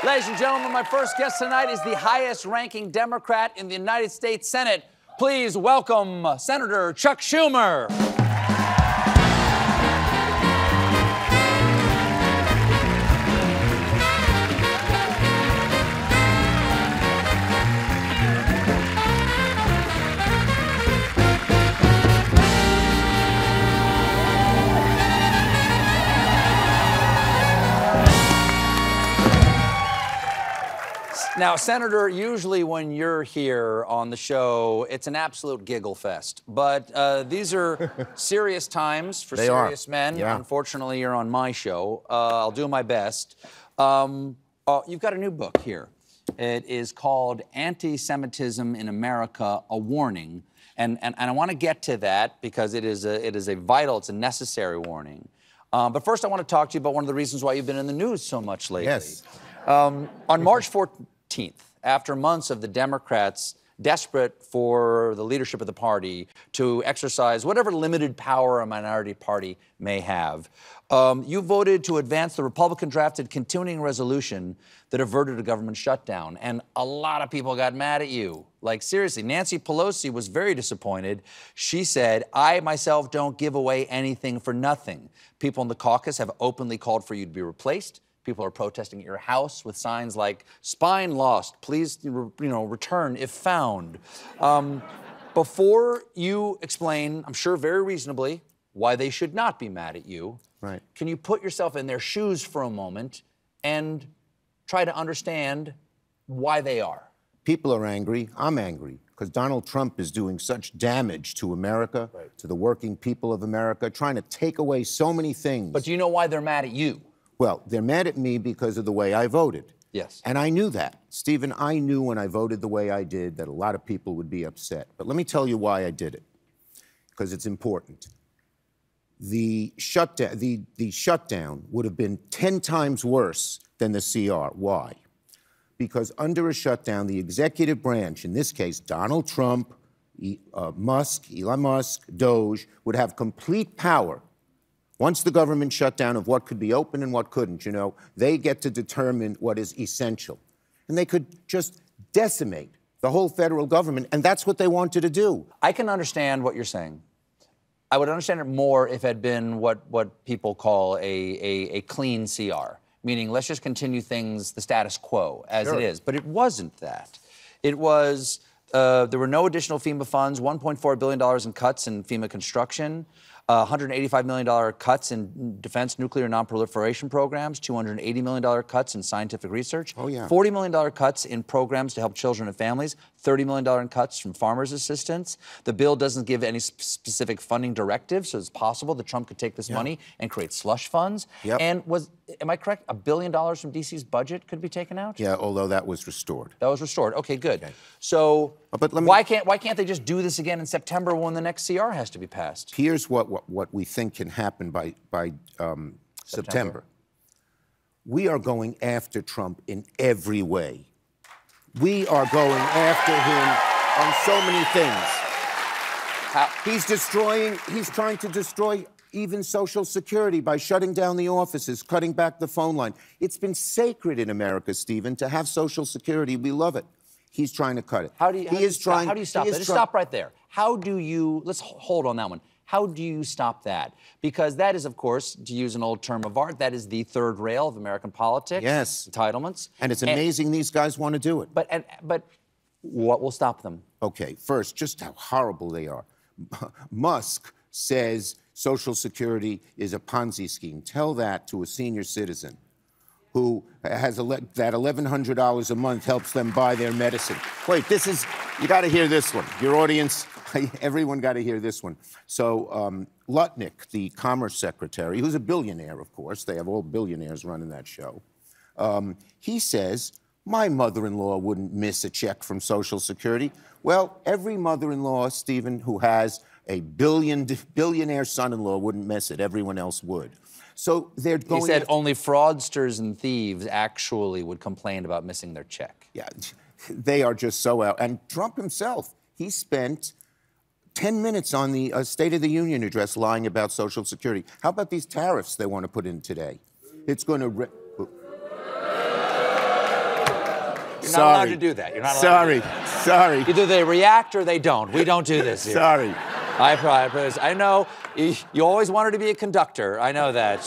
Ladies and gentlemen, my first guest tonight is the highest-ranking Democrat in the United States Senate. Please welcome Senator Chuck Schumer. Now, Senator, usually when you're here on the show, it's an absolute giggle fest. But these are serious times for serious men. Yeah. Unfortunately, you're on my show. I'll do my best. You've got a new book here. It is called Antisemitism in America, A Warning. And I want to get to that because it is a vital, it's a necessary warning. But first, I want to talk to you about one of the reasons why you've been in the news so much lately. Yes. On March 14th, after months of the Democrats desperate for the leadership of the party to exercise whatever limited power a minority party may have, you voted to advance the Republican-drafted continuing resolution that averted a government shutdown. And a lot of people got mad at you. Like, seriously, Nancy Pelosi was very disappointed. She said, "I myself don't give away anything for nothing." People in the caucus have openly called for you to be replaced. People are protesting at your house with signs like, "Spine lost, please, return if found." Before you explain, I'm sure very reasonably, why they should not be mad at you, right? Can you put yourself in their shoes for a moment and try to understand why they are? People are angry. I'm angry because Donald Trump is doing such damage to America, to the working people of America, trying to take away so many things. But do you know why they're mad at you? Well, they're mad at me because of the way I voted. Yes. And I knew that. Stephen, I knew when I voted the way I did that a lot of people would be upset. But let me tell you why I did it, because it's important. The shutdown would have been 10 times worse than the CR. Why? Because under a shutdown, the executive branch, in this case, Donald Trump, Elon Musk, Doge, would have complete power. Once the government shut down of what could be open and what couldn't, they get to determine what is essential. And they could just decimate the whole federal government, and that's what they wanted to do. I can understand what you're saying. I would understand it more if it had been what people call a clean CR, meaning let's just continue things, the status quo, as it is. But it wasn't that. It was, there were no additional FEMA funds, $1.4 billion in cuts in FEMA construction, $185 million cuts in defense nuclear non-proliferation programs, $280 million cuts in scientific research, $40 million cuts in programs to help children and families, $30 million in cuts from farmers' assistance. The bill doesn't give any specific funding directives, so it's possible that Trump could take this money and create slush funds. And am I correct, $1 billion from D.C.'s budget could be taken out? Yeah, although that was restored. That was restored. Okay, good. So why can't they just do this again in September when the next CR has to be passed? Here's what we think can happen by September. We are going after Trump in every way. We are going after him on so many things. He's trying to destroy even Social Security by shutting down the offices, cutting back the phone line. It's been sacred in America, Stephen, to have Social Security. We love it. He's trying to cut it. How do you stop that? Just stop right there. How do you, let's hold on that one. How do you stop that? Because that is, of course, to use an old term of art, that is the third rail of American politics. Yes. Entitlements. And it's amazing these guys want to do it. But what will stop them? Okay, first, just how horrible they are. Musk says Social Security is a Ponzi scheme. Tell that to a senior citizen who has that $1,100 a month helps them buy their medicine. Wait, you got to hear this one. Your audience, everyone got to hear this one. So Lutnick, the Commerce Secretary, who's a billionaire, of course. They have all billionaires running that show. He says, my mother-in-law wouldn't miss a check from Social Security. Well, every mother-in-law, Stephen, who has a billionaire son-in-law wouldn't miss it. Everyone else would. So they're going. He said only fraudsters and thieves actually would complain about missing their check. Yeah, they are just so out. And Trump himself, he spent 10 minutes on the State of the Union address lying about Social Security. How about these tariffs they want to put in today? It's going to... You're not allowed to do that. You're not allowed Sorry. Either they react or they don't. We don't do this here. Sorry. I know you always wanted to be a conductor. I know that.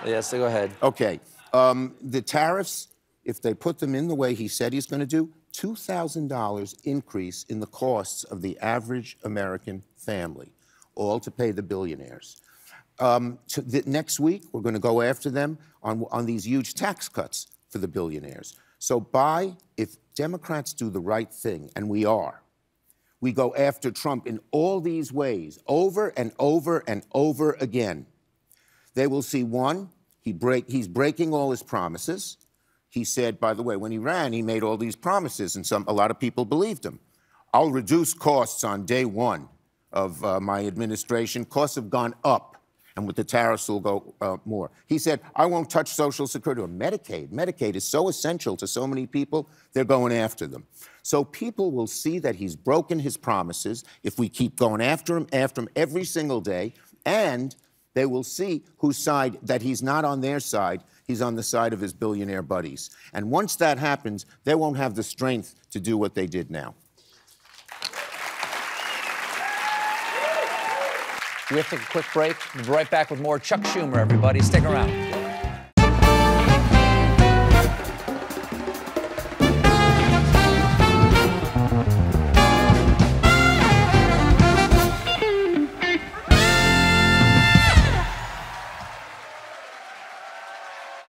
Yes, so go ahead. Okay. The tariffs, if they put them in the way he said he's going to do, $2,000 increase in the costs of the average American family, all to pay the billionaires. Next week, we're going to go after them on these huge tax cuts for the billionaires. So if Democrats do the right thing, and we go after Trump in all these ways, over and over and over again, they will see, one, he's breaking all his promises. He said, by the way, when he ran, he made all these promises, and a lot of people believed him. I'll reduce costs on day one of my administration. Costs have gone up, and with the tariffs will go more. He said, I won't touch Social Security or Medicaid. Medicaid is so essential to so many people, they're going after them. So people will see that he's broken his promises if we keep going after him every single day, and they will see whose side, that he's not on their side, he's on the side of his billionaire buddies. And once that happens, they won't have the strength to do what they did now. We have to take a quick break. We'll be right back with more Chuck Schumer, everybody. Stick around.